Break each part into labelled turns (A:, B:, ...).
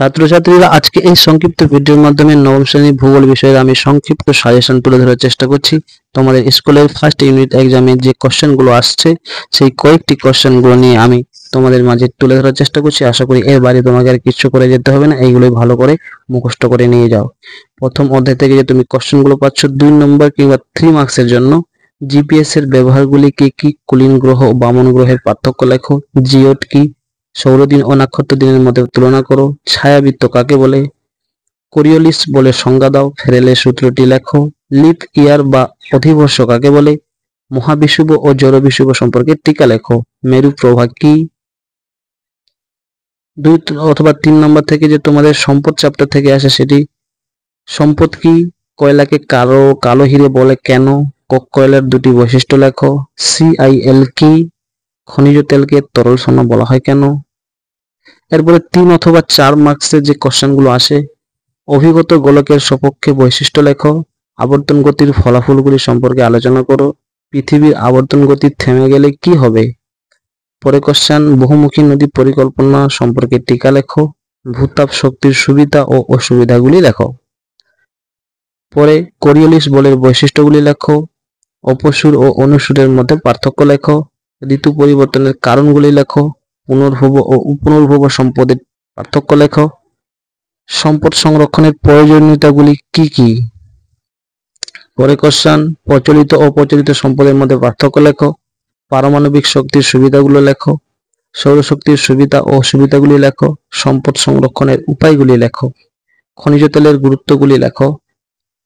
A: ছাত্রছাত্রীরা, আজকে এই সংক্ষিপ্ত ভিডিওর মাধ্যমে নবম শ্রেণীর ভূগোল বিষয়ের আমি সংক্ষিপ্ত সাজেশন তুলে ধরার চেষ্টা করছি। তোমাদের স্কুলের ফার্স্ট ইউনিট এক্সামে যে কোশ্চেনগুলো আসছে সেই কয়েকটি কোশ্চেনগুলো নিয়ে আমি তোমাদের মাঝে তুলে ধরার চেষ্টা করছি। আশা করি এর বাইরে তোমাকে আর কিছু করে যেতে হবে না, এইগুলোই ভালো করে মুখস্থ করে নিয়ে যাও। প্রথম অধ্যায় থেকে যে তুমি কোশ্চেনগুলো পাচ্ছ 2 নম্বর কিংবা 3 মার্কসের জন্য, জিপিএস এর ব্যবহারগুলি কি কি, কুলিন গ্রহ ও বামন গ্রহের পার্থক্য লেখো, জিওড কি, সৌরদিন ও নক্ষত্র দিনের মধ্যে তুলনা করো, ছায়াবৃত্ত কাকে বলে, কোরিওলিস বলে সংজ্ঞা দাও, ফেরেলের সূত্রটি লেখো, লিপ ইয়ার বা অধিবর্ষ কাকে বলে, মহাবিষুব ও জড়বিষুব সম্পর্কে টিকা লেখো, মেরু প্রভা কি। 2 অথবা 3 নম্বর থেকে যে তোমাদের সম্পদ চ্যাপ্টার থেকে আসে সেটি, সম্পদ কি, কয়লাকে কালো হিরে বলে কেন, কক কয়লার 2টি বৈশিষ্ট্য লেখো, সিআইএল কি, খনিজ তেলকে তরল সোনা বলা হয় কেন। এরপরে 3 অথবা 4 মার্কসের যে কোশ্চেনগুলো আসে, অভিগত গোলকের সপক্ষে বৈশিষ্ট্য লেখো, আবর্তন গতির ফলাফলগুলি সম্পর্কে আলোচনা করো, পৃথিবীর আবর্তন গতি থেমে গেলে কি হবে। পরে কোশ্চেন, বহুমুখী নদী পরিকল্পনা সম্পর্কে টিকা লেখো, ভূতাপ শক্তির সুবিধা ও অসুবিধাগুলি লেখো। পরে কোরিওলিস বলের বৈশিষ্ট্যগুলি লেখো, অপসুর ও অনুসুরের মধ্যে পার্থক্য লেখো, ঋতু পরিবর্তনের কারণগুলি লেখো, পুনর্ভব ও পুনর্ভব সম্পদের পার্থক্য লেখো, সম্পদ সংরক্ষণের প্রয়োজনীয়তাগুলি কি কি। পরে কোশ্চেন, প্রচলিত ও অপ্রচলিত সম্পদের মধ্যে পার্থক্য লেখো, পারমাণবিক শক্তির সুবিধাগুলো লেখো, সৌরশক্তির সুবিধা ও অসুবিধাগুলি লেখো, সম্পদ সংরক্ষণের উপায়গুলি লেখো, খনিজ তেলের গুরুত্বগুলি লেখো।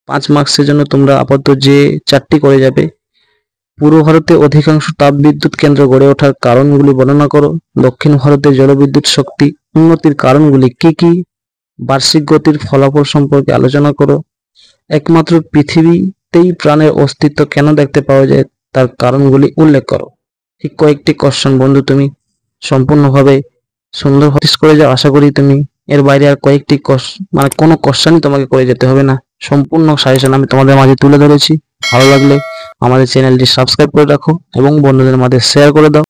A: 5 মার্কসের জন্য তোমরা আপাতত যে 4টি করে যাবে, পূর্ব ভারতে অধিকাংশ তাপবিদ্যুৎ কেন্দ্র গড়ে ওঠার কারণগুলি বর্ণনা করো, দক্ষিণ ভারতে জলবিদ্যুৎ শক্তি উন্নতির কারণগুলি কি কি, বার্ষিক গতির ফলাফল সম্পর্কে আলোচনা করো, একমাত্র পৃথিবীতেই প্রাণের অস্তিত্ব কেন দেখতে পাওয়া যায় তার কারণগুলি উল্লেখ করো। এই কয়েকটি কোশ্চেন বন্ধু তুমি সম্পূর্ণভাবে সুন্দরভাবে করে যাও। আশা করি তুমি এর বাইরে আর কয়েকটি কোনো কোশ্চেনই তোমাকে করে যেতে হবে না। সম্পূর্ণ সাজেশন আমি তোমাদের মাঝে তুলে ধরেছি। ভালো লাগলে আমাদের চ্যানেলটি সাবস্ক্রাইব করে রাখো এবং বন্ধুদের মাঝে শেয়ার করে দাও।